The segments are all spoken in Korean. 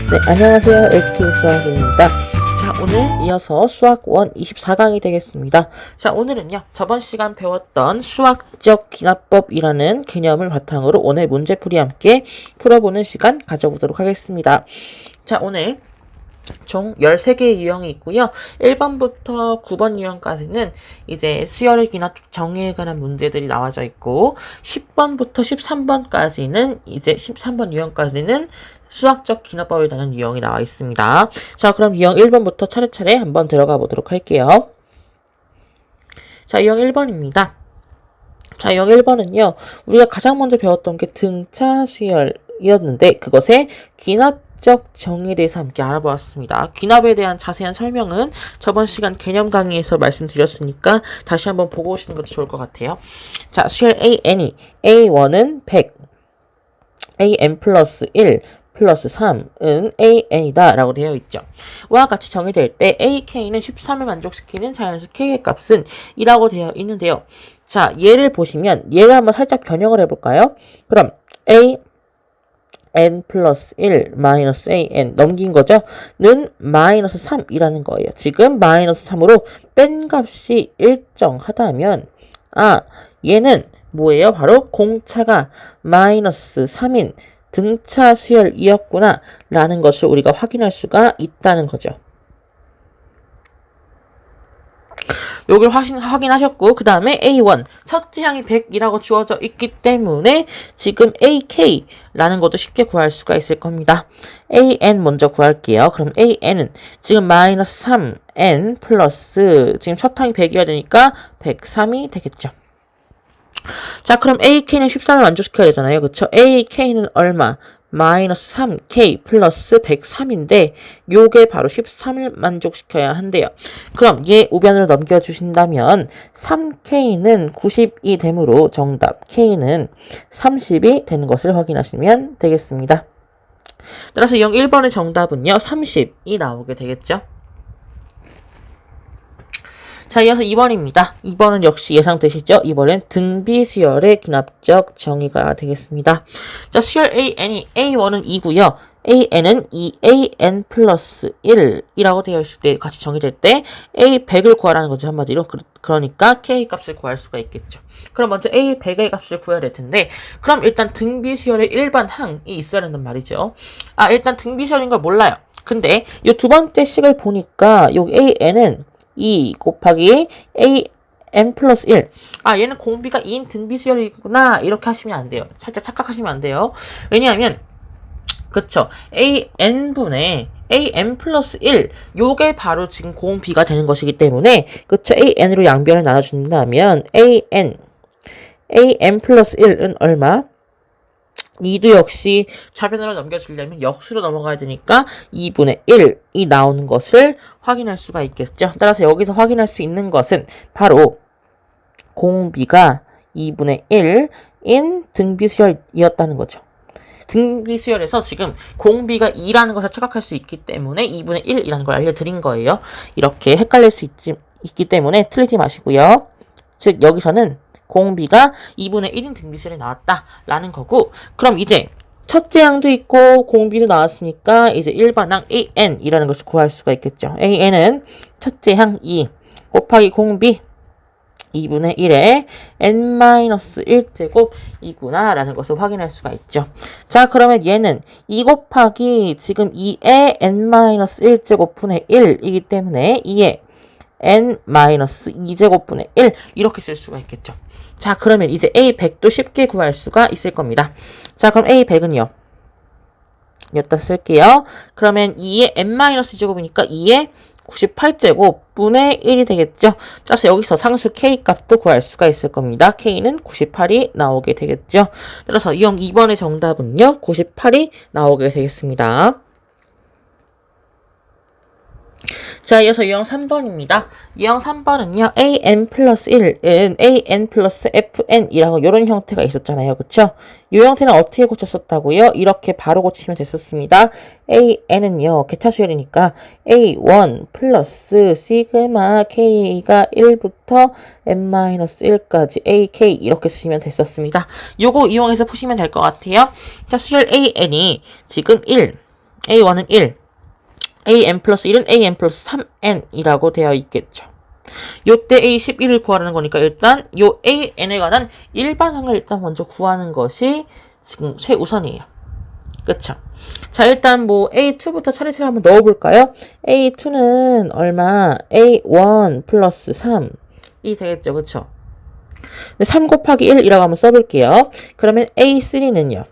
네, 안녕하세요. LT 수학입니다. 자, 오늘 이어서 수학 1 24강이 되겠습니다. 자, 오늘은요, 저번 시간 배웠던 수학적 기납법이라는 개념을 바탕으로 오늘 문제풀이 함께 풀어보는 시간 가져보도록 하겠습니다. 자, 오늘 총 13개의 유형이 있고요. 1번부터 9번 유형까지는 이제 수열의 기납 정의에 관한 문제들이 나와져 있고 10번부터 13번까지는 이제 13번 유형까지는 수학적 기납법에 관한 유형이 나와 있습니다. 자, 그럼 유형 1번부터 차례차례 한번 들어가 보도록 할게요. 자, 유형 1번입니다. 자, 유형 1번은요. 우리가 가장 먼저 배웠던 게 등차 수열이었는데 그것의 기납적 정의에 대해서 함께 알아보았습니다. 기납에 대한 자세한 설명은 저번 시간 개념 강의에서 말씀드렸으니까 다시 한번 보고 오시는 것도 좋을 것 같아요. 자, 수열 AN이 A1은 100, AN 플러스 1 플러스 3은 AN이다 라고 되어 있죠. 와 같이 정의될 때 AK는 13을 만족시키는 자연수 K의 값은 이라고 되어 있는데요. 자, 얘를 보시면 얘를 한번 살짝 변형을 해볼까요? 그럼 n 플러스 1 마이너스 an 넘긴 거죠? 는 마이너스 3이라는 거예요. 지금 마이너스 3으로 뺀 값이 일정하다면 얘는 뭐예요? 바로 공차가 마이너스 3인 등차 수열이었구나 라는 것을 우리가 확인할 수가 있다는 거죠. 여기를 확인하셨고 그 다음에 A1 첫째 항이 100이라고 주어져 있기 때문에 지금 AK라는 것도 쉽게 구할 수가 있을 겁니다. AN 먼저 구할게요. 그럼 AN은 지금 마이너스 3N 플러스 지금 첫 항이 100이어야 되니까 103이 되겠죠. 자, 그럼 AK는 13을 만족시켜야 되잖아요. 그쵸? AK는 얼마? 마이너스 3K 플러스 103인데 요게 바로 13을 만족시켜야 한대요. 그럼 얘 우변으로 넘겨주신다면 3K는 90이 되므로 정답 K는 30이 되는 것을 확인하시면 되겠습니다. 따라서 유형 1번의 정답은요. 30이 나오게 되겠죠. 자, 이어서 2번입니다. 2번은 역시 예상되시죠? 2번은 등비수열의 기납적 정의가 되겠습니다. 자, 수열 AN이 A1은 2고요. AN은 2AN 플러스 1이라고 되어 있을 때 같이 정의될 때 A100을 구하라는 거죠. 한마디로. 그러니까 K 값을 구할 수가 있겠죠. 그럼 먼저 A100의 값을 구해야 될 텐데 그럼 일단 등비수열의 일반 항이 있어야 된단 말이죠. 일단 등비수열인 걸 몰라요. 근데 이 두 번째 식을 보니까 요 AN은 2 곱하기 AN 플러스 1. 얘는 공비가 2인 등비수열이구나. 이렇게 하시면 안 돼요. 살짝 착각하시면 안 돼요. 왜냐하면, 그쵸. AN분의 AN 플러스 1. 요게 바로 지금 공비가 되는 것이기 때문에, 그쵸. AN으로 양변을 나눠준다면, AN 플러스 1은 얼마? 2도 역시 좌변으로 넘겨주려면 역수로 넘어가야 되니까 2분의 1이 나오는 것을 확인할 수가 있겠죠. 따라서 여기서 확인할 수 있는 것은 바로 공비가 2분의 1인 등비수열이었다는 거죠. 등비수열에서 지금 공비가 2라는 것을 착각할 수 있기 때문에 2분의 1이라는 걸 알려드린 거예요. 이렇게 헷갈릴 수 있기 때문에 틀리지 마시고요. 즉 여기서는 공비가 2분의 1인 등비수열이 나왔다라는 거고 그럼 이제 첫째 항도 있고 공비도 나왔으니까 이제 일반항 AN이라는 것을 구할 수가 있겠죠. AN은 첫째 항 2 곱하기 공비 2분의 1에 n-1제곱이구나 라는 것을 확인할 수가 있죠. 자, 그러면 얘는 2 곱하기 지금 2의 n-1제곱분의 1이기 때문에 2의 n-2제곱분의 1 이렇게 쓸 수가 있겠죠. 자, 그러면 이제 A100도 쉽게 구할 수가 있을 겁니다. 자, 그럼 A100은요. 여기다 쓸게요. 그러면 2의 n-제곱이니까 2의 98제곱분의 1이 되겠죠. 따라서 여기서 상수 K 값도 구할 수가 있을 겁니다. K는 98이 나오게 되겠죠. 따라서 유형 2번의 정답은요. 98이 나오게 되겠습니다. 자, 이어서 유형 3번입니다. 유형 3번은요. AN 플러스 1은 AN 플러스 FN이라고 이런 형태가 있었잖아요. 그쵸? 이 형태는 어떻게 고쳤었다고요? 이렇게 바로 고치면 됐었습니다. AN은요. 개차수열이니까 A1 플러스 시그마 K가 1부터 N-1까지 AK 이렇게 쓰시면 됐었습니다. 요거 이용해서 푸시면 될 것 같아요. 자, 수열 AN이 지금 1 A1은 1, an 플러스 1은 an 플러스 3n이라고 되어 있겠죠. 요때 A11을 구하라는 거니까 일단 요 an에 관한 일반항을 일단 먼저 구하는 것이 지금 최우선이에요. 그쵸? 자, 일단 뭐 A2부터 차례차례 한번 넣어볼까요? A2는 얼마? A1 플러스 3이 되겠죠. 그쵸? 3 곱하기 1이라고 한번 써볼게요. 그러면 A3는요.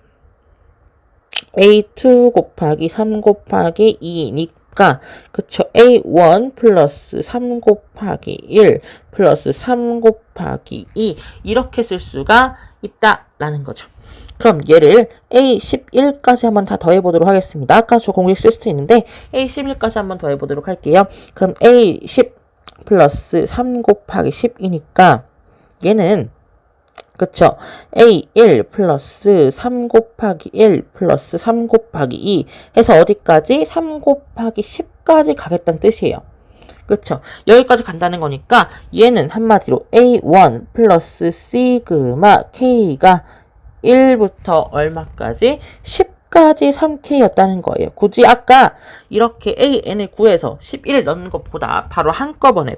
A2 곱하기 3 곱하기 2니까 그쵸? A1 플러스 3 곱하기 1 플러스 3 곱하기 2 이렇게 쓸 수가 있다라는 거죠. 그럼 얘를 A11까지 한번 다 더해보도록 하겠습니다. 아까 저 공식 쓸 수도 있는데 A11까지 한번 더해보도록 할게요. 그럼 A10 플러스 3 곱하기 10이니까 얘는 그쵸? A1 플러스 3 곱하기 1 플러스 3 곱하기 2 해서 어디까지? 3 곱하기 10까지 가겠다는 뜻이에요. 그쵸? 여기까지 간다는 거니까 얘는 한마디로 A1 플러스 시그마 K가 1부터 얼마까지? 10까지 3K였다는 거예요. 굳이 아까 이렇게 AN을 구해서 11을 넣는 것보다 바로 한꺼번에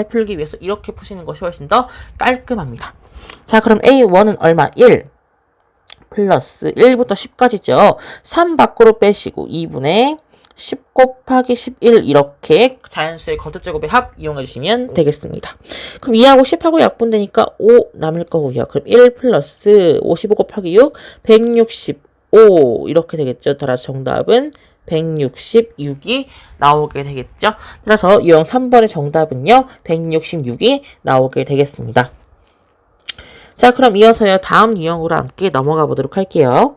풀기 위해서 이렇게 푸시는 것이 훨씬 더 깔끔합니다. 자, 그럼 A1은 얼마? 1 플러스 1부터 10까지죠. 3 밖으로 빼시고 2분의 10 곱하기 11 이렇게 자연수의 거듭제곱의 합 이용해 주시면 되겠습니다. 그럼 2하고 10하고 약분되니까 5 남을 거고요. 그럼 1 플러스 55 곱하기 6 165 이렇게 되겠죠. 따라서 정답은 166이 나오게 되겠죠. 따라서 유형 3번의 정답은요. 166이 나오게 되겠습니다. 자, 그럼 이어서요. 다음 유형으로 함께 넘어가 보도록 할게요.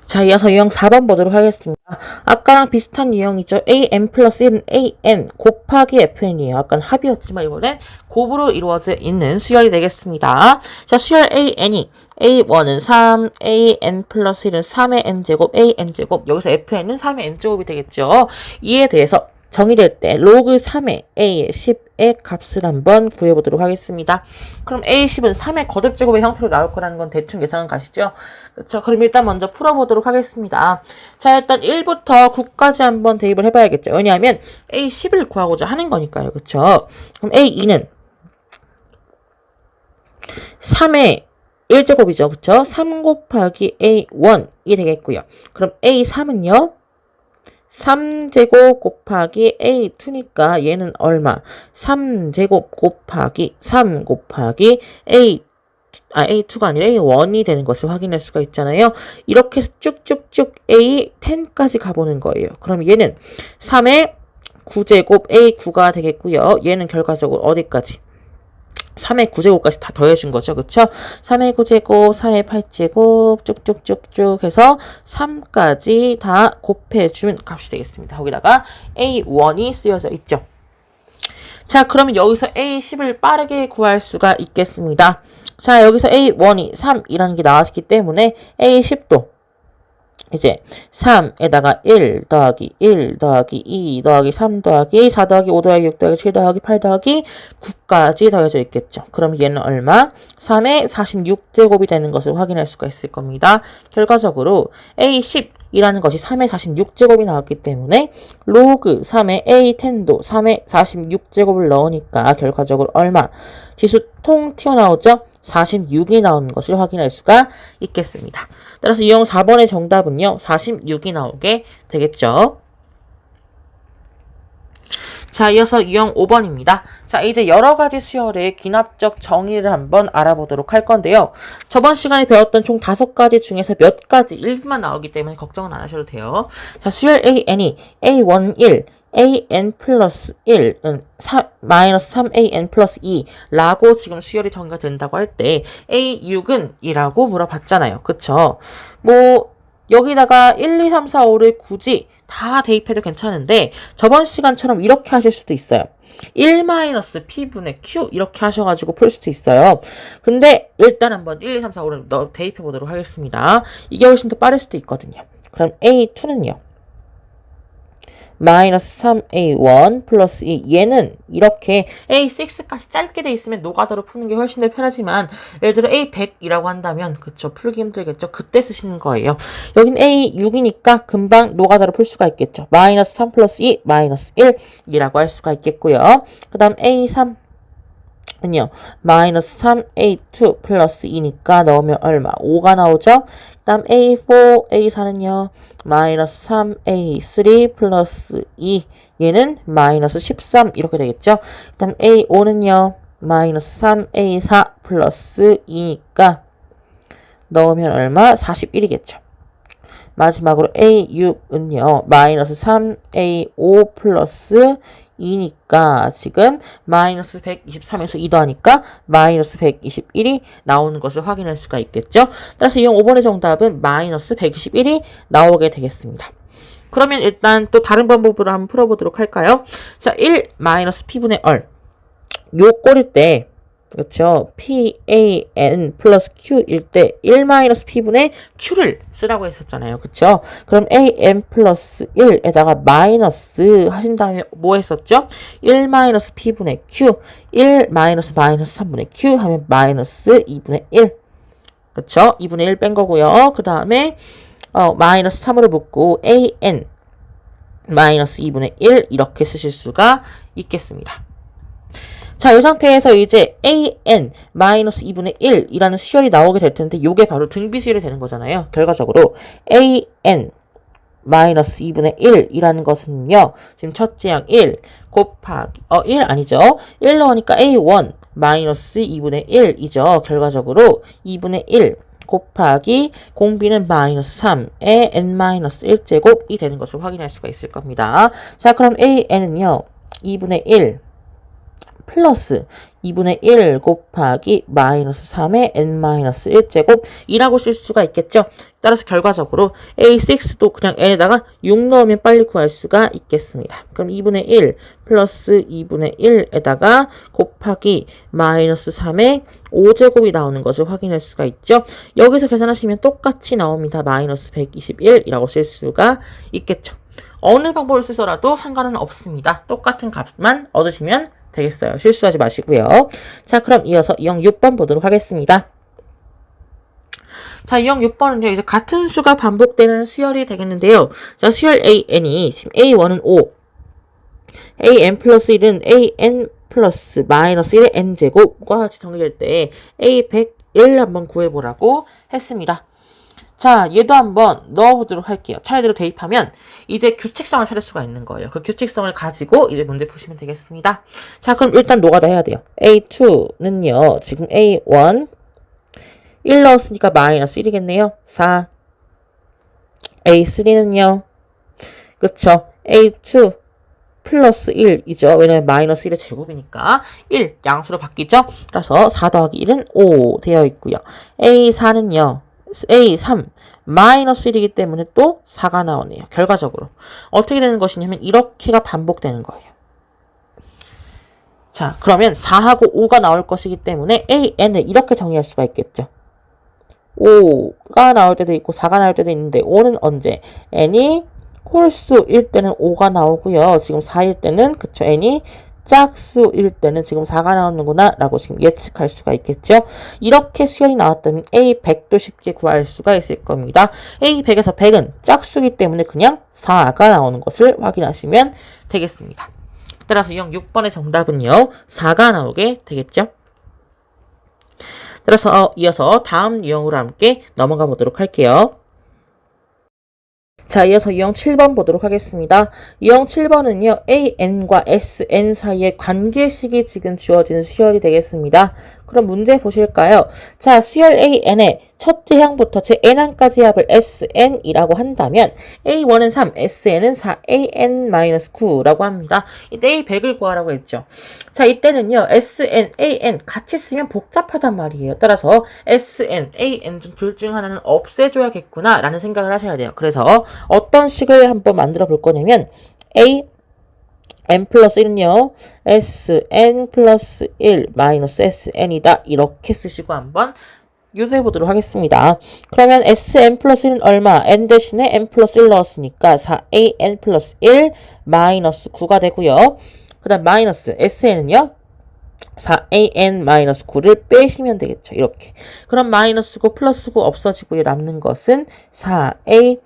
자, 이어서 유형 4번 보도록 하겠습니다. 아까랑 비슷한 유형이죠. an 플러스 1은 an 곱하기 fn이에요. 아까는 합이었지만 이번엔 곱으로 이루어져 있는 수열이 되겠습니다. 자, 수열 an이 a1은 3, an 플러스 1은 3의 n제곱, an제곱, 여기서 fn은 3의 n제곱이 되겠죠. 이에 대해서 정의될 때 로그 3의 a의 10의 값을 한번 구해보도록 하겠습니다. 그럼 a10은 3의 거듭제곱의 형태로 나올 거라는 건 대충 예상은 가시죠? 그렇죠? 그럼 일단 먼저 풀어보도록 하겠습니다. 자, 일단 1부터 9까지 한번 대입을 해봐야겠죠. 왜냐하면 a10을 구하고자 하는 거니까요. 그렇죠? 그럼 a2는 3의 1제곱이죠. 그렇죠? 3 곱하기 a1이 되겠고요. 그럼 a3은요? 3제곱 곱하기 A2니까 얘는 얼마? 3제곱 곱하기 3 곱하기 A2가 아니라 A1이 되는 것을 확인할 수가 있잖아요. 이렇게 해서 쭉쭉쭉 A10까지 가보는 거예요. 그럼 얘는 3의 9제곱 A9가 되겠고요. 얘는 결과적으로 어디까지? 3의 9제곱까지 다 더해준 거죠. 그쵸? 3의 9제곱, 4의 8제곱, 쭉쭉쭉쭉 해서 3까지 다 곱해준 값이 되겠습니다. 거기다가 A1이 쓰여져 있죠. 자, 그러면 여기서 A10을 빠르게 구할 수가 있겠습니다. 자, 여기서 A1이 3이라는 게 나왔기 때문에 A10도 이제 3에다가 1 더하기 1 더하기 2 더하기 3 더하기 4 더하기 5 더하기 6 더하기 7 더하기 8 더하기 9까지 더해져 있겠죠. 그럼 얘는 얼마? 3의 46제곱이 되는 것을 확인할 수가 있을 겁니다. 결과적으로 A10이라는 것이 3의 46제곱이 나왔기 때문에 로그 3의 A10도 3의 46제곱을 넣으니까 결과적으로 얼마? 지수 통 튀어나오죠? 46이 나오는 것을 확인할 수가 있겠습니다. 따라서 유형 4번의 정답은요. 46이 나오게 되겠죠. 자, 이어서 유형 5번입니다. 자, 이제 여러 가지 수열의 귀납적 정의를 한번 알아보도록 할 건데요. 저번 시간에 배웠던 총 5가지 중에서 몇 가지 1만 나오기 때문에 걱정은 안 하셔도 돼요. 자, 수열 AN이 A1, 1, an 플러스 1은 마이너스 3an 플러스 2라고 지금 수열이 정의가 된다고 할 때 A6은 2라고 물어봤잖아요. 그쵸? 뭐 여기다가 1, 2, 3, 4, 5를 굳이 다 대입해도 괜찮은데 저번 시간처럼 이렇게 하실 수도 있어요. 1-P분의 Q 이렇게 하셔가지고 풀 수도 있어요. 근데 일단 한번 1, 2, 3, 4, 5를 대입해 보도록 하겠습니다. 이게 훨씬 더 빠를 수도 있거든요. 그럼 A2는요. 마이너스 3a1 플러스 2. 얘는 이렇게 a6까지 짧게 돼 있으면 노가다로 푸는 게 훨씬 더 편하지만 예를 들어 a100이라고 한다면 그쵸, 풀기 힘들겠죠. 그때 쓰시는 거예요. 여긴 a6이니까 금방 노가다로 풀 수가 있겠죠. 마이너스 3 플러스 2 마이너스 1이라고 할 수가 있겠고요. 그 다음 a3 은요, 마이너스 3a2 플러스 2니까 넣으면 얼마? 5가 나오죠? 그 다음 a4, a4는요, 마이너스 3a3 플러스 2, 얘는 마이너스 13 이렇게 되겠죠? 그 다음 a5는요, 마이너스 3a4 플러스 2니까 넣으면 얼마? 41이겠죠. 마지막으로 a6은요, 마이너스 3a5 플러스 2니까 지금 마이너스 123에서 2 더하니까 마이너스 121이 나오는 것을 확인할 수가 있겠죠. 따라서 이형 5번의 정답은 마이너스 121이 나오게 되겠습니다. 그러면 일단 또 다른 방법으로 한번 풀어보도록 할까요? 자, 1 마이너스 p분의 얼. 요 꼴일 때 그렇죠. PAN 플러스 Q일 때 1 마이너스 P분의 Q를 쓰라고 했었잖아요. 그렇죠? 그럼 AN 플러스 1에다가 마이너스 하신 다음에 뭐 했었죠? 1 마이너스 P분의 Q, 1 마이너스 마이너스 3분의 Q 하면 마이너스 2분의 1. 그렇죠? 2분의 1 뺀 거고요. 그 다음에 마이너스 3으로 묶고 AN 마이너스 2분의 1 이렇게 쓰실 수가 있겠습니다. 자, 이 상태에서 이제 an-2분의 1이라는 수열이 나오게 될 텐데 이게 바로 등비수열이 되는 거잖아요. 결과적으로 an-2분의 1이라는 것은요. 지금 첫째 양 1 곱하기 1 아니죠. 1 넣으니까 a1 마이너스 2분의 1이죠. 결과적으로 2분의 1 곱하기 공비는 마이너스 3에 n-1제곱이 되는 것을 확인할 수가 있을 겁니다. 자, 그럼 an은요. 2분의 1 플러스 2분의 1 곱하기 마이너스 3의 n-1제곱이라고 쓸 수가 있겠죠. 따라서 결과적으로 a6도 그냥 n에다가 6 넣으면 빨리 구할 수가 있겠습니다. 그럼 2분의 1 플러스 2분의 1에다가 곱하기 마이너스 3의 5제곱이 나오는 것을 확인할 수가 있죠. 여기서 계산하시면 똑같이 나옵니다. 마이너스 121이라고 쓸 수가 있겠죠. 어느 방법을 쓰더라도 상관은 없습니다. 똑같은 값만 얻으시면 되겠어요. 실수하지 마시고요. 자, 그럼 이어서 이형 6번 보도록 하겠습니다. 자, 이형 6번은요, 이제 같은 수가 반복되는 수열이 되겠는데요. 자, 수열 AN이 지금 A1은 5, AN 플러스 1은 AN 플러스 마이너스 1의 N제곱과 같이 정리될 때 A101 한번 구해보라고 했습니다. 자, 얘도 한번 넣어보도록 할게요. 차례대로 대입하면 이제 규칙성을 찾을 수가 있는 거예요. 그 규칙성을 가지고 이제 문제 푸시면 되겠습니다. 자, 그럼 일단 노가다 해야 돼요. A2는요. 지금 A1 1 넣었으니까 마이너스 1이겠네요. 4 A3는요. 그쵸. A2 플러스 1이죠. 왜냐면 마이너스 1의 제곱이니까 1 양수로 바뀌죠. 그래서 4 더하기 1은 5 되어 있고요. A4는요. A3 마이너스 1이기 때문에 또 4가 나오네요. 결과적으로 어떻게 되는 것이냐면 이렇게가 반복되는 거예요. 자, 그러면 4하고 5가 나올 것이기 때문에 AN을 이렇게 정의할 수가 있겠죠. 5가 나올 때도 있고 4가 나올 때도 있는데 5는 언제? n이 홀수일 때는 5가 나오고요. 지금 4일 때는 그쵸, n이 짝수일 때는 지금 4가 나오는구나 라고 지금 예측할 수가 있겠죠. 이렇게 수열이 나왔다면 A100도 쉽게 구할 수가 있을 겁니다. A100에서 100은 짝수이기 때문에 그냥 4가 나오는 것을 확인하시면 되겠습니다. 따라서 이형 6번의 정답은요. 4가 나오게 되겠죠. 따라서 이어서 다음 유형으로 함께 넘어가 보도록 할게요. 자, 이어서 유형 7번 보도록 하겠습니다. 유형 7번은요. AN과 SN 사이의 관계식이 지금 주어지는 수열이 되겠습니다. 그럼 문제 보실까요? 자, 수열 AN의 첫째 항부터 제 n항까지 합을 SN이라고 한다면 A1은 3, SN은 4, AN-9라고 합니다. 이때 A100을 구하라고 했죠. 자, 이때는요. SN, AN 같이 쓰면 복잡하단 말이에요. 따라서 SN, AN 둘 중 하나는 없애줘야겠구나 라는 생각을 하셔야 돼요. 그래서 어떤 식을 한번 만들어 볼 거냐면 n 플러스 1은요. sn 플러스 1 마이너스 sn이다. 이렇게 쓰시고 한번 유도해 보도록 하겠습니다. 그러면 Sn 플러스 1은 얼마? n 대신에 n 플러스 1 넣었으니까 4an 플러스 1 마이너스 9가 되고요. 그 다음 마이너스 Sn은요. 4an-9를 빼시면 되겠죠. 이렇게. 그럼 마이너스 9 플러스 9 없어지고요. 남는 것은 4an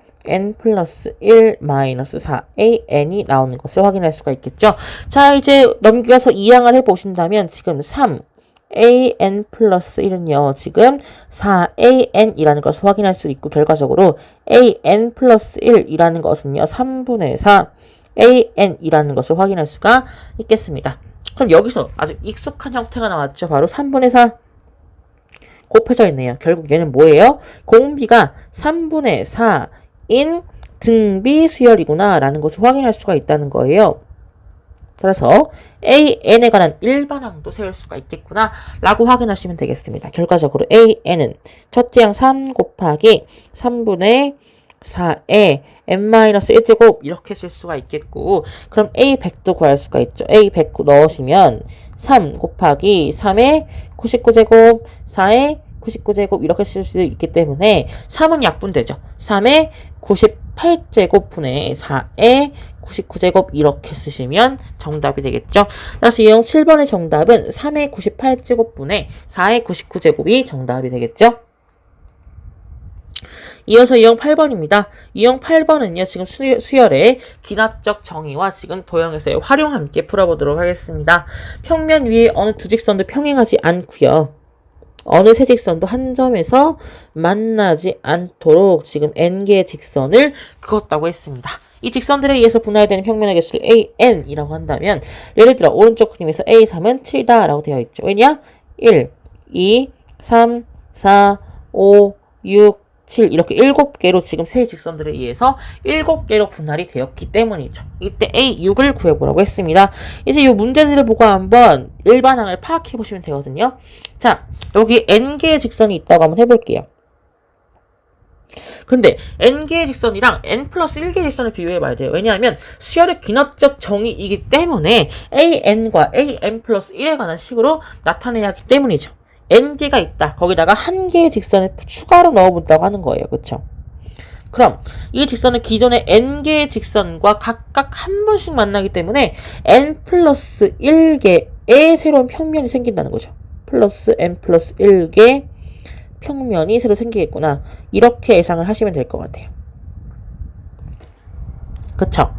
플러스 1 마이너스 4an이 나오는 것을 확인할 수가 있겠죠. 자, 이제 넘겨서 이항을 해보신다면 지금 3an 플러스 1은요. 지금 4an이라는 것을 확인할 수 있고 결과적으로 an 플러스 1이라는 것은요. 3분의 4 an이라는 것을 확인할 수가 있겠습니다. 그럼 여기서 아주 익숙한 형태가 나왔죠. 바로 3분의 4 곱해져 있네요. 결국 얘는 뭐예요? 공비가 3분의 4인 등비 수열이구나 라는 것을 확인할 수가 있다는 거예요. 따라서 an에 관한 일반항도 세울 수가 있겠구나 라고 확인하시면 되겠습니다. 결과적으로 an은 첫째 항 3 곱하기 3분의 4에 n-1제곱 이렇게 쓸 수가 있겠고 그럼 a100도 구할 수가 있죠. a100 넣으시면 3 곱하기 3의 99제곱 4의 99제곱 이렇게 쓸 수 있기 때문에 3은 약분되죠. 3의 98제곱 분의 4의 99제곱 이렇게 쓰시면 정답이 되겠죠. 따라서 유형 7번의 정답은 3의 98제곱 분의 4의 99제곱이 정답이 되겠죠. 이어서 유형 8번입니다. 유형 8번은요. 지금 수열의 기납적 정의와 지금 도형에서의 활용 함께 풀어보도록 하겠습니다. 평면 위에 어느 두 직선도 평행하지 않고요. 어느 세 직선도 한 점에서 만나지 않도록 지금 n개의 직선을 그었다고 했습니다. 이 직선들에 의해서 분할되는 평면의 개수를 an이라고 한다면 예를 들어 오른쪽 그림에서 a3은 7이다 라고 되어 있죠. 왜냐? 1, 2, 3, 4, 5, 6, 7 이렇게 7개로 지금 세 직선들에 의해서 7개로 분할이 되었기 때문이죠. 이때 A6을 구해보라고 했습니다. 이제 이 문제들을 보고 한번 일반항을 파악해 보시면 되거든요. 자, 여기 n개의 직선이 있다고 한번 해볼게요. 근데 n개의 직선이랑 n 플러스 1개의 직선을 비교해 봐야 돼요. 왜냐하면 수열의 기납적 정의이기 때문에 an과 an 플러스 1에 관한 식으로 나타내야 하기 때문이죠. n개가 있다. 거기다가 한 개의 직선을 추가로 넣어본다고 하는 거예요. 그쵸? 그럼 이 직선은 기존의 n개의 직선과 각각 한 번씩 만나기 때문에 n 플러스 1개의 새로운 평면이 생긴다는 거죠. 플러스 n 플러스 1개 평면이 새로 생기겠구나. 이렇게 예상을 하시면 될 것 같아요. 그쵸?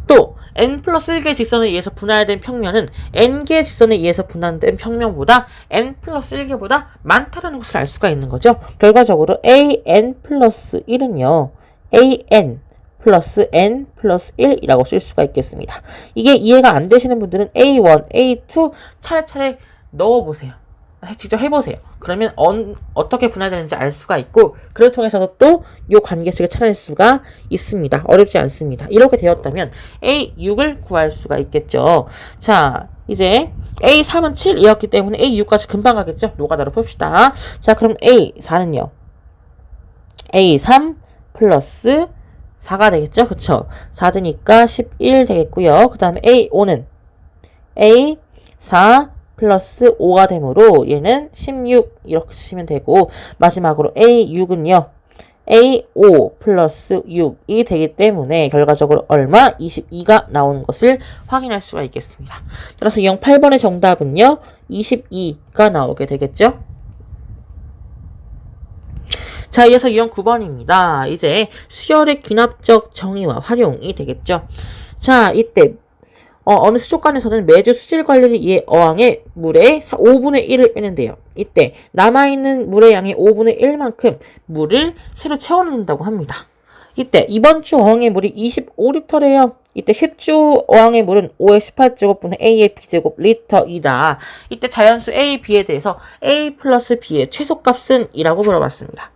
또 n 플러스 1개의 직선에 의해서 분할된 평면은 n개의 직선에 의해서 분할된 평면보다 n 플러스 1개보다 많다라는 것을 알 수가 있는 거죠. 결과적으로 an 플러스 1은요. an 플러스 n 플러스 1이라고 쓸 수가 있겠습니다. 이게 이해가 안 되시는 분들은 a1, a2 차례차례 넣어보세요. 직접 해보세요. 그러면 어떻게 분할되는지 알 수가 있고 그를 통해서도 또 이 관계식을 찾아낼 수가 있습니다. 어렵지 않습니다. 이렇게 되었다면 A6을 구할 수가 있겠죠. 자, 이제 A3은 7이었기 때문에 A6까지 금방 가겠죠. 노가다로 봅시다. 자, 그럼 A4는요. A3 플러스 4가 되겠죠. 그쵸? 4드니까 11 되겠고요. 그 다음에 A5는 A4 플러스 5가 되므로 얘는 16 이렇게 쓰시면 되고 마지막으로 A6은요. A5 플러스 6이 되기 때문에 결과적으로 얼마? 22가 나오는 것을 확인할 수가 있겠습니다. 따라서 유형 8번의 정답은요. 22가 나오게 되겠죠. 자, 이어서 유형 9번입니다. 이제 수열의 기납적 정의와 활용이 되겠죠. 자, 이때 어느 수족관에서는 매주 수질 관리를 위해 어항에 물의 5분의 1을 빼는데요. 이때 남아있는 물의 양의 5분의 1만큼 물을 새로 채워넣는다고 합니다. 이때 이번 주 어항의 물이 25리터래요. 이때 10주 어항의 물은 5의 18제곱분의 A의 B제곱 리터이다. 이때 자연수 A, B에 대해서 A 플러스 B의 최소값은? 이라고 물어봤습니다.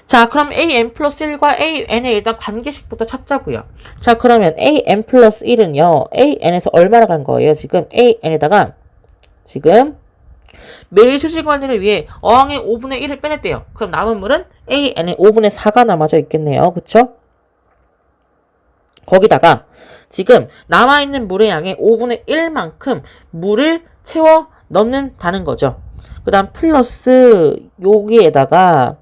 자, 그럼 an 플러스 1과 an의 일단 관계식부터 찾자고요. 자, 그러면 an 플러스 1은요. an에서 얼마나 간 거예요? 지금 an에다가 지금 매일 수질 관리를 위해 어항의 5분의 1을 빼냈대요. 그럼 남은 물은 an의 5분의 4가 남아져 있겠네요. 그쵸? 거기다가 지금 남아있는 물의 양의 5분의 1만큼 물을 채워 넣는다는 거죠. 그 다음 플러스 여기에다가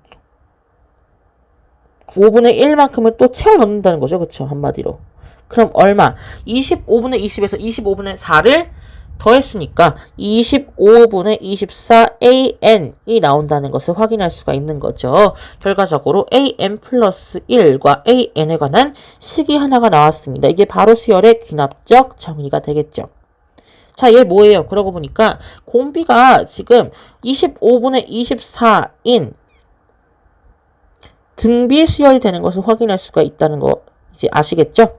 5분의 1만큼을 또 채워 넣는다는 거죠. 그쵸? 한마디로. 그럼 얼마? 25분의 20에서 25분의 4를 더했으니까 25분의 24an이 나온다는 것을 확인할 수가 있는 거죠. 결과적으로 an 플러스 1과 an에 관한 식이 하나가 나왔습니다. 이게 바로 수열의 귀납적 정의가 되겠죠. 자, 얘 뭐예요? 그러고 보니까 공비가 지금 25분의 24인 등비 수열이 되는 것을 확인할 수가 있다는 거 이제 아시겠죠?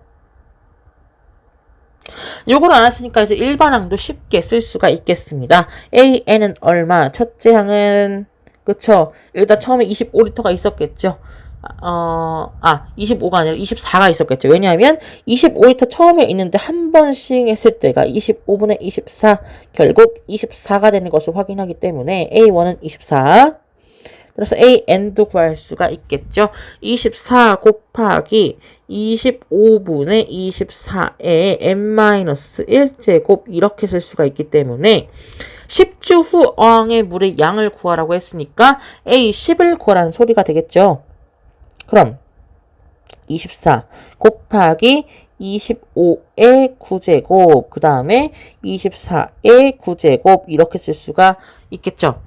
요걸 알았으니까 이제 일반항도 쉽게 쓸 수가 있겠습니다. AN은 얼마? 첫째 항은 그쵸? 일단 처음에 25L가 있었겠죠. 25가 아니라 24가 있었겠죠. 왜냐하면 25L 처음에 있는데 한 번씩 했을 때가 25분의 24 결국 24가 되는 것을 확인하기 때문에 A1은 24 그래서 AN도 구할 수가 있겠죠. 24 곱하기 25분의 24에 n-1제곱 이렇게 쓸 수가 있기 때문에 10주 후 어항의 물의 양을 구하라고 했으니까 A10을 구하라는 소리가 되겠죠. 그럼 24 곱하기 25의 9제곱 그 다음에 24의 9제곱 이렇게 쓸 수가 있겠죠.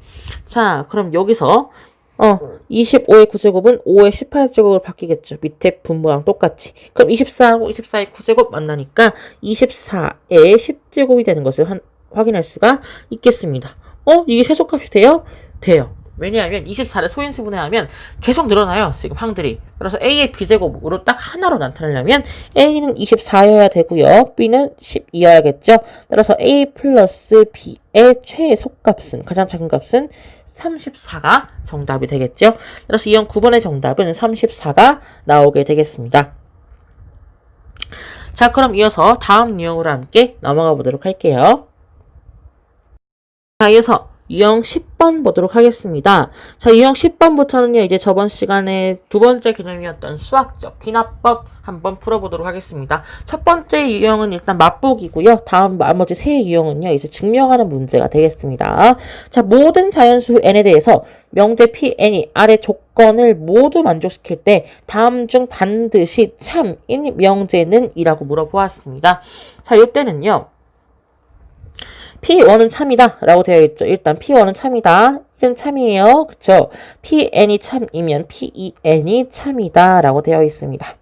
자, 그럼 여기서 25의 9제곱은 5의 18제곱으로 바뀌겠죠. 밑에 분모랑 똑같이. 그럼 24하고 24의 9제곱 만나니까 24의 10제곱이 되는 것을 확인할 수가 있겠습니다. 이게 최소값이 돼요? 돼요. 왜냐하면 24를 소인수분해하면 계속 늘어나요. 지금 항들이. 그래서 A의 B제곱으로 딱 하나로 나타내려면 A는 24여야 되고요. B는 12여야겠죠. 따라서 A 플러스 B의 최소값은 가장 작은 값은 34가 정답이 되겠죠. 따라서 이형 9번의 정답은 34가 나오게 되겠습니다. 자, 그럼 이어서 다음 유형으로 함께 넘어가 보도록 할게요. 자, 이어서 유형 10번 보도록 하겠습니다. 자, 유형 10번부터는요, 이제 저번 시간에 두 번째 개념이었던 수학적 귀납법 한번 풀어보도록 하겠습니다. 첫 번째 유형은 일단 맛보기고요. 다음 나머지 세 유형은요, 이제 증명하는 문제가 되겠습니다. 자, 모든 자연수 n에 대해서 명제 Pn이 아래 조건을 모두 만족시킬 때 다음 중 반드시 참인 명제는 이라고 물어보았습니다. 자, 이때는요. P1은 참이다 라고 되어 있죠. 일단 P1은 참이다. 1은 참이에요. 그쵸? Pn이 참이면 P2n이 참이다 라고 되어 있습니다.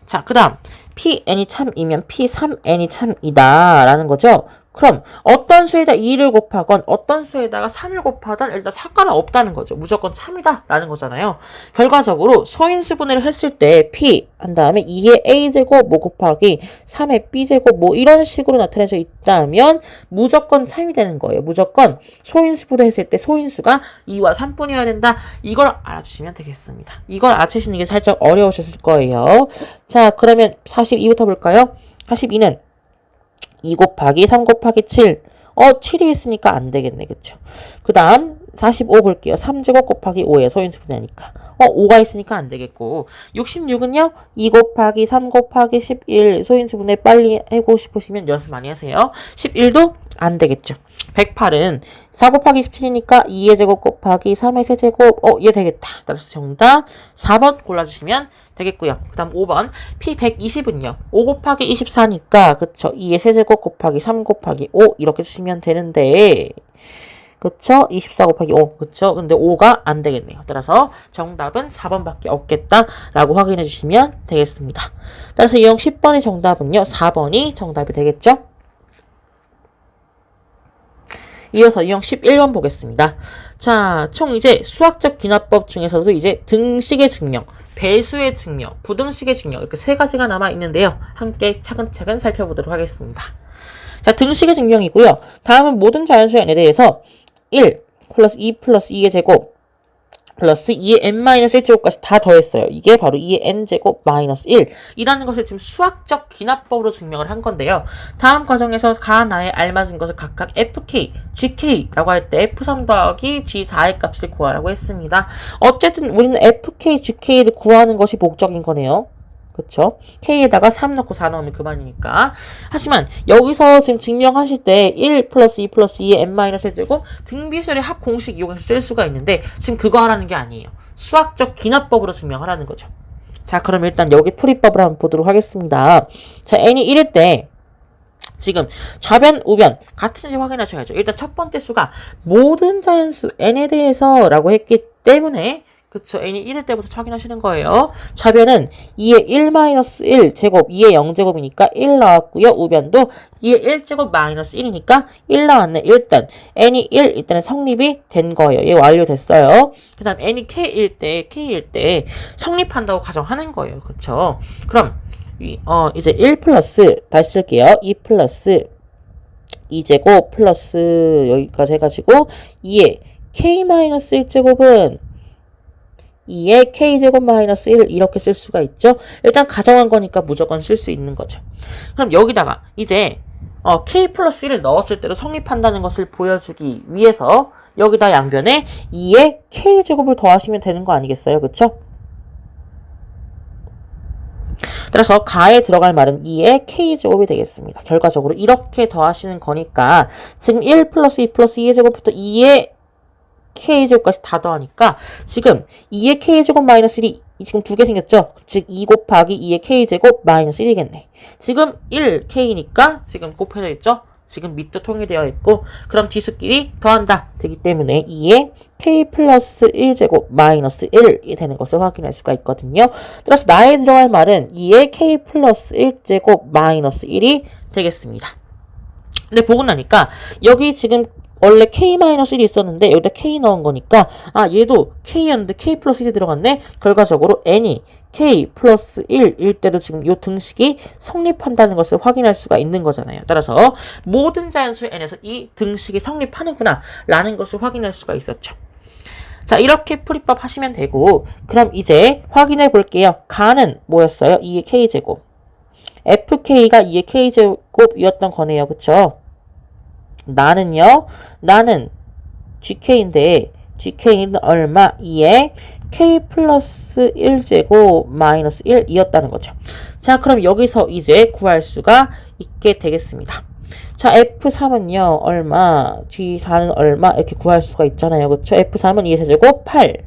자, 그 다음 Pn이 참이면 P3n이 참이다 라는 거죠. 그럼 어떤 수에다 2를 곱하건 어떤 수에다가 3을 곱하던 일단 상관은 없다는 거죠. 무조건 참이다 라는 거잖아요. 결과적으로 소인수분해를 했을 때 P 한 다음에 2의 A제곱 뭐 곱하기 3의 B제곱 뭐 이런 식으로 나타내져 있다면 무조건 참이 되는 거예요. 무조건 소인수분해 했을 때 소인수가 2와 3분이어야 된다. 이걸 알아주시면 되겠습니다. 이걸 알아채시는 게 살짝 어려우셨을 거예요. 자, 그러면 42부터 볼까요? 42는 2 곱하기 3 곱하기 7. 7이 있으니까 안 되겠네. 그쵸? 그 다음 45 볼게요. 3제곱 곱하기 5에 소인수분해하니까. 5가 있으니까 안 되겠고. 66은요. 2 곱하기 3 곱하기 11. 소인수분해 빨리 해보고 싶으시면 연습 많이 하세요. 11도 안 되겠죠. 108은 4 곱하기 17이니까 2의 제곱 곱하기 3의 세제곱. 얘 되겠다. 따라서 정답 4번 골라주시면 되겠고요. 그 다음 5번 P120은요. 5 곱하기 24니까 그쵸. 2의 세제곱 곱하기 3 곱하기 5 이렇게 쓰시면 되는데 그쵸? 24 곱하기 5 그쵸? 근데 5가 안 되겠네요. 따라서 정답은 4번밖에 없겠다라고 확인해 주시면 되겠습니다. 따라서 유형 10번의 정답은요. 4번이 정답이 되겠죠? 이어서 유형 11번 보겠습니다. 자, 총 이제 수학적 귀납법 중에서도 이제 등식의 증명, 배수의 증명, 부등식의 증명 이렇게 세 가지가 남아 있는데요. 함께 차근차근 살펴보도록 하겠습니다. 자, 등식의 증명이고요. 다음은 모든 자연수의 n에 대해서 1 플러스 2 플러스 2의 제곱 플러스 2의 n-1제곱까지 다 더했어요. 이게 바로 2의 n제곱 마이너스 1 이라는 것을 지금 수학적 귀납법으로 증명을 한 건데요. 다음 과정에서 가, 나에 알맞은 것을 각각 fk, gk라고 할 때 f3 더하기 g4의 값을 구하라고 했습니다. 어쨌든 우리는 fk, gk를 구하는 것이 목적인 거네요. 그쵸? K에다가 3 넣고 4 넣으면 그만이니까. 하지만 여기서 지금 증명하실 때 1 플러스 2 플러스 2의 n-1제곱 등비술의 합 공식 이용해서 쓸 수가 있는데 지금 그거 하라는 게 아니에요. 수학적 기납법으로 증명하라는 거죠. 자, 그럼 일단 여기 풀이법을 한번 보도록 하겠습니다. 자, n이 1일 때 지금 좌변, 우변 같은지 확인하셔야죠. 일단 첫 번째 수가 모든 자연수 n에 대해서 라고 했기 때문에 그쵸. n이 1일 때부터 확인하시는 거예요. 좌변은 2의 1-1 제곱, 2의 0제곱이니까 1 나왔고요. 우변도 2의 1제곱 마이너스 1이니까 1 나왔네. 일단 n이 1, 이때는 성립이 된 거예요. 얘 완료됐어요. 그 다음 n이 k일 때 성립한다고 가정하는 거예요. 그쵸. 그럼 이제 1 플러스 다시 쓸게요. 2 플러스 2제곱 플러스 여기까지 해가지고 2의 k-1제곱은 2의 k제곱 마이너스 1 이렇게 쓸 수가 있죠. 일단 가정한 거니까 무조건 쓸 수 있는 거죠. 그럼 여기다가 이제 k 플러스 1을 넣었을 때도 성립한다는 것을 보여주기 위해서 여기다 양변에 2의 k제곱을 더하시면 되는 거 아니겠어요? 그쵸? 따라서 가에 들어갈 말은 2의 k제곱이 되겠습니다. 결과적으로 이렇게 더하시는 거니까 지금 1 플러스 2 플러스 2의 제곱부터 2의 k제곱까지 다 더하니까 지금 2의 k제곱 마이너스 1이 지금 두 개 생겼죠? 즉 2 곱하기 2의 k제곱 마이너스 1이겠네. 지금 1k니까 지금 곱해져 있죠? 지금 밑도 통일되어 있고 그럼 뒤수끼리 더한다 되기 때문에 2의 k 플러스 1제곱 마이너스 1이 되는 것을 확인할 수가 있거든요. 따라서 나에 들어갈 말은 2의 k 플러스 1제곱 마이너스 1이 되겠습니다. 근데 보고 나니까 여기 지금 원래 k-1이 있었는데 여기다 k 넣은 거니까 얘도 k였는데 k 플러스 1이 들어갔네. 결과적으로 n이 k 플러스 1일 때도 지금 이 등식이 성립한다는 것을 확인할 수가 있는 거잖아요. 따라서 모든 자연수 n에서 이 등식이 성립하는구나 라는 것을 확인할 수가 있었죠. 자, 이렇게 풀이법 하시면 되고 그럼 이제 확인해 볼게요. 가는 뭐였어요? 2의 k제곱. fk가 2의 k제곱이었던 거네요. 그쵸? 나는요? 나는 gk인데 gk는 얼마? 2의 k 플러스 1제곱 마이너스 1이었다는 거죠. 자, 그럼 여기서 이제 구할 수가 있게 되겠습니다. 자, f3은요 얼마? g4는 얼마? 이렇게 구할 수가 있잖아요. 그쵸? f3은 2의 세제곱 8.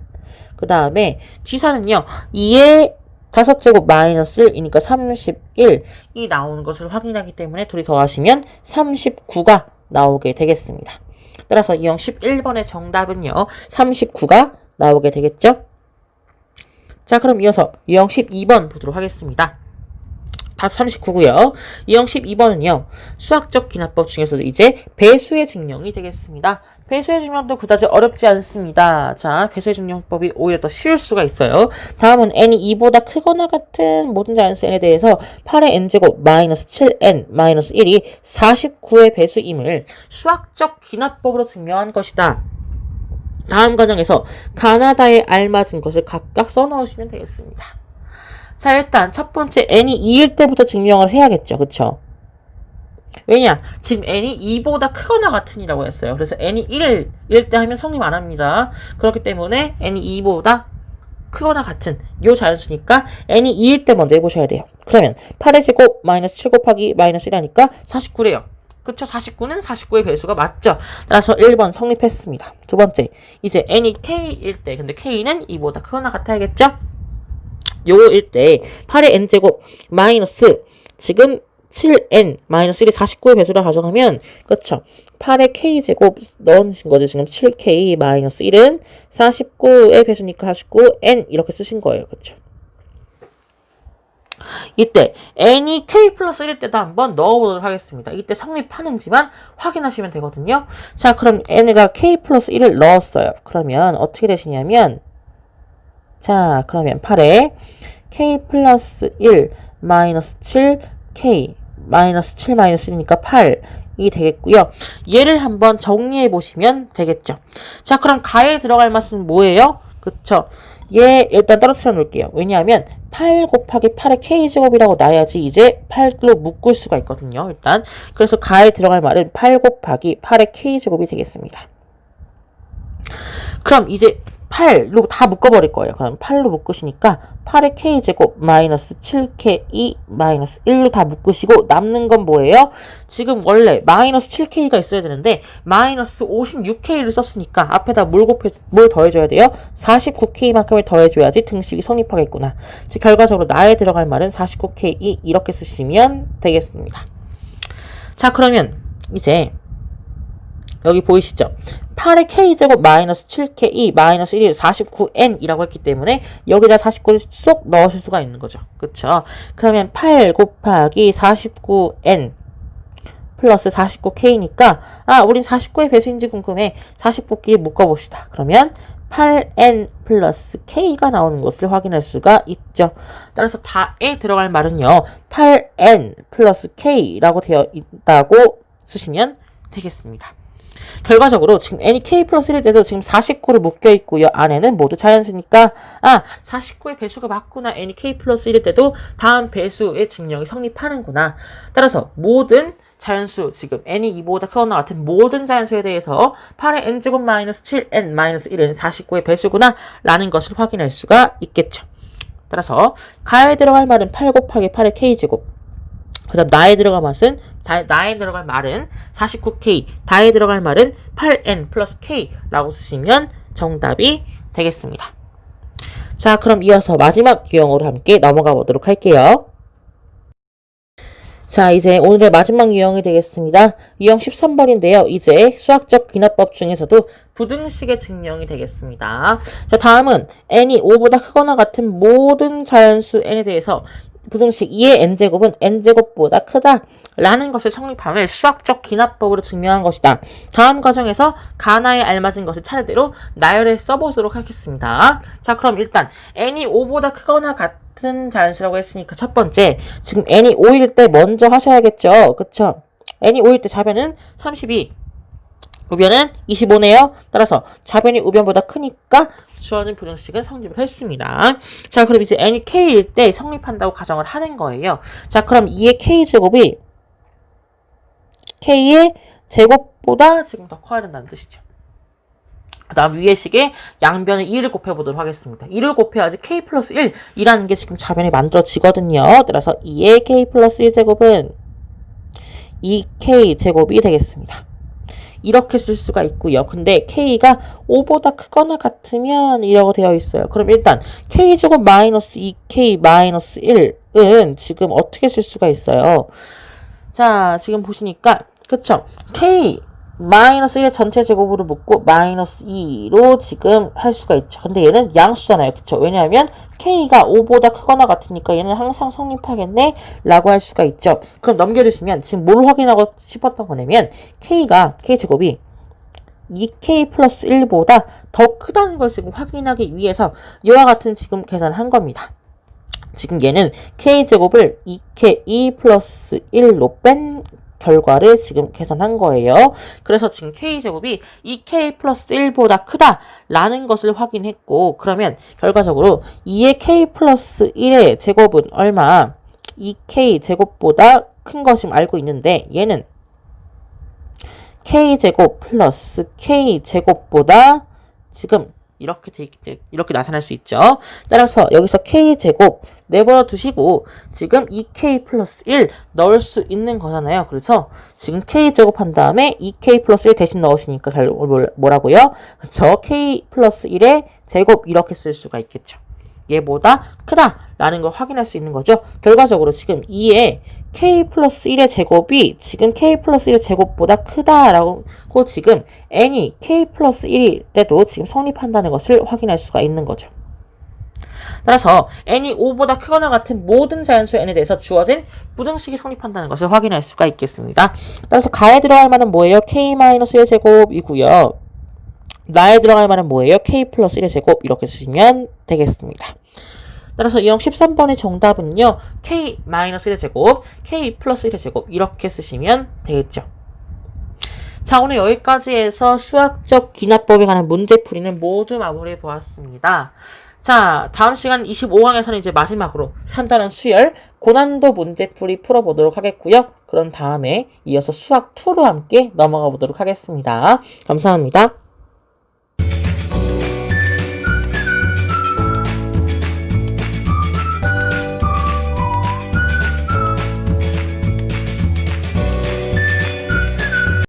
그 다음에 g4는요 2의 5제곱 마이너스 1이니까 31이 나오는 것을 확인하기 때문에 둘이 더하시면 39가 나오게 되겠습니다. 따라서 이형 11번의 정답은요 39가 나오게 되겠죠. 자, 그럼 이어서 유형 12번 보도록 하겠습니다. 답 39고요. 유형 12번은요. 수학적 기납법 중에서도 이제 배수의 증명이 되겠습니다. 배수의 증명도 그다지 어렵지 않습니다. 자, 배수의 증명법이 오히려 더 쉬울 수가 있어요. 다음은 n이 2보다 크거나 같은 모든 자연수 n에 대해서 8의 n제곱 마이너스 7n 마이너스 1이 49의 배수임을 수학적 기납법으로 증명한 것이다. 다음 과정에서 가나다에 알맞은 것을 각각 써넣으시면 되겠습니다. 자, 일단 첫 번째 n이 2일 때부터 증명을 해야겠죠. 그쵸? 왜냐? 지금 n이 2보다 크거나 같은이라고 했어요. 그래서 n이 1일 때 하면 성립 안 합니다. 그렇기 때문에 n이 2보다 크거나 같은 요 자연수니까 n이 2일 때 먼저 해보셔야 돼요. 그러면 8의 제곱 마이너스 7 곱하기 마이너스 1하니까 49래요. 그쵸? 49는 49의 배수가 맞죠? 따라서 1번 성립했습니다. 두 번째, 이제 n이 k일 때, 근데 k는 2보다 크거나 같아야겠죠? 요일 때 8의 n제곱 마이너스 지금 7n 마이너스 1이 49의 배수라 가정하면 그쵸? 8의 k제곱 넣으신 거죠. 지금 7k 마이너스 1은 49의 배수니까 49n 이렇게 쓰신 거예요. 그쵸? 이때 n이 k 플러스 1일 때도 한번 넣어보도록 하겠습니다. 이때 성립하는지만 확인하시면 되거든요. 자, 그럼 n에다 k 플러스 1을 넣었어요. 그러면 어떻게 되시냐면 자, 그러면 8에 k 플러스 1 마이너스 7k 마이너스 7 마이너스 1이니까 8이 되겠고요. 얘를 한번 정리해 보시면 되겠죠. 자, 그럼 가에 들어갈 맛은 뭐예요? 그쵸? 얘 일단 떨어뜨려 놓을게요. 왜냐하면 8 곱하기 8의 k제곱이라고 놔야지 이제 8로 묶을 수가 있거든요. 일단 그래서 가에 들어갈 말은 8 곱하기 8의 k제곱이 되겠습니다. 그럼 이제 8로 다 묶어버릴 거예요. 그럼 8로 묶으시니까 8의 k제곱 마이너스 7k 마이너스 1로 다 묶으시고 남는 건 뭐예요? 지금 원래 마이너스 7k가 있어야 되는데 마이너스 56k를 썼으니까 앞에다 뭘 더해줘야 돼요? 49k만큼을 더해줘야지 등식이 성립하겠구나. 즉 결과적으로 나에 들어갈 말은 49k 이렇게 쓰시면 되겠습니다. 자, 그러면 이제 여기 보이시죠? 8의 k제곱 마이너스 7k 마이너스 1이 49n이라고 했기 때문에 여기다 49를 쏙 넣으실 수가 있는 거죠. 그쵸? 그러면 8 곱하기 49n 플러스 49k니까 우린 49의 배수인지 궁금해. 49끼리 묶어봅시다. 그러면 8n 플러스 k가 나오는 것을 확인할 수가 있죠. 따라서 다에 들어갈 말은요. 8n 플러스 k라고 되어 있다고 쓰시면 되겠습니다. 결과적으로 지금 n이 k 플러스 1일 때도 지금 49를 묶여 있고요. 안에는 모두 자연수니까 49의 배수가 맞구나. n이 k 플러스 1일 때도 다음 배수의 증명이 성립하는구나. 따라서 모든 자연수, 지금 n이 2보다 크거나 같은 모든 자연수에 대해서 8의 n제곱 마이너스 7n 마이너스 1은 49의 배수구나 라는 것을 확인할 수가 있겠죠. 따라서 가에 들어갈 말은 8 곱하기 8의 k제곱, 그 다음 나에 들어갈 말은 49k, 다에 들어갈 말은 8n 플러스 k라고 쓰시면 정답이 되겠습니다. 자, 그럼 이어서 마지막 유형으로 함께 넘어가 보도록 할게요. 자, 이제 오늘의 마지막 유형이 되겠습니다. 유형 13번인데요. 이제 수학적 귀납법 중에서도 부등식의 증명이 되겠습니다. 자, 다음은 n이 5보다 크거나 같은 모든 자연수 n에 대해서 부등식 2의 n제곱은 n제곱보다 크다 라는 것을 성립함을 수학적 귀납법으로 증명한 것이다. 다음 과정에서 가나에 알맞은 것을 차례대로 나열해 써보도록 하겠습니다. 자, 그럼 일단 n이 5보다 크거나 같은 자연수라고 했으니까 첫 번째, 지금 n이 5일 때 먼저 하셔야겠죠. 그쵸? n이 5일 때 좌변은 32, 우변은 25네요. 따라서 좌변이 우변보다 크니까 주어진 부등식은 성립을 했습니다. 자, 그럼 이제 n이 k일 때 성립한다고 가정을 하는 거예요. 자, 그럼 2의 k제곱이 k의 제곱보다 지금 더 커야 된다는 뜻이죠. 그 다음 위의 식에 양변을 2를 곱해보도록 하겠습니다. 2를 곱해야지 k 플러스 1이라는 게 지금 좌변이 만들어지거든요. 따라서 2의 k 플러스 1제곱은 2k 제곱이 되겠습니다. 이렇게 쓸 수가 있고요. 근데 k가 5보다 크거나 같으면 이라고 되어 있어요. 그럼 일단 k제곱 마이너스 2k 마이너스 1은 지금 어떻게 쓸 수가 있어요? 자, 지금 보시니까 그쵸? k 마이너스 1의 전체 제곱으로 묶고 마이너스 2로 지금 할 수가 있죠. 근데 얘는 양수잖아요. 그쵸? 왜냐하면 k가 5보다 크거나 같으니까 얘는 항상 성립하겠네 라고 할 수가 있죠. 그럼 넘겨주시면 지금 뭘 확인하고 싶었던 거냐면 k제곱이 2k 플러스 1보다 더 크다는 걸 지금 확인하기 위해서 이와 같은 지금 계산을 한 겁니다. 지금 얘는 k제곱을 2k 플러스 1로 뺀 결과를 지금 계산한 거예요. 그래서 지금 k제곱이 2k 플러스 1보다 크다라는 것을 확인했고, 그러면 결과적으로 2의 k 플러스 1의 제곱은 얼마? 2k 제곱보다 큰 것임 알고 있는데 얘는 k제곱 플러스 k제곱보다 지금 이렇게 나타날 수 있죠. 따라서 여기서 k제곱 내버려 두시고 지금 2k 플러스 1 넣을 수 있는 거잖아요. 그래서 지금 k제곱 한 다음에 2k 플러스 1 대신 넣으시니까 결국 뭐라고요? 그쵸? k 플러스 1의 제곱 이렇게 쓸 수가 있겠죠. 얘보다 크다라는 걸 확인할 수 있는 거죠. 결과적으로 지금 2의 k 플러스 1의 제곱이 지금 k 플러스 1의 제곱보다 크다라고 지금 n이 k 플러스 1일 때도 지금 성립한다는 것을 확인할 수가 있는 거죠. 따라서 n이 5보다 크거나 같은 모든 자연수 n에 대해서 주어진 부등식이 성립한다는 것을 확인할 수가 있겠습니다. 따라서 가에 들어갈 만은 뭐예요? k-1의 제곱이고요. 나에 들어갈 만은 뭐예요? k 플러스 1의 제곱 이렇게 쓰시면 되겠습니다. 따라서 이형 13번의 정답은요. k-1의 제곱, k 플러스 1의 제곱 이렇게 쓰시면 되겠죠. 자, 오늘 여기까지 해서 수학적 귀납법에 관한 문제풀이는 모두 마무리해 보았습니다. 자, 다음 시간 25강에서는 이제 마지막으로 3단원 수열 고난도 문제풀이 풀어보도록 하겠고요. 그럼 다음에 이어서 수학 2로 함께 넘어가 보도록 하겠습니다. 감사합니다.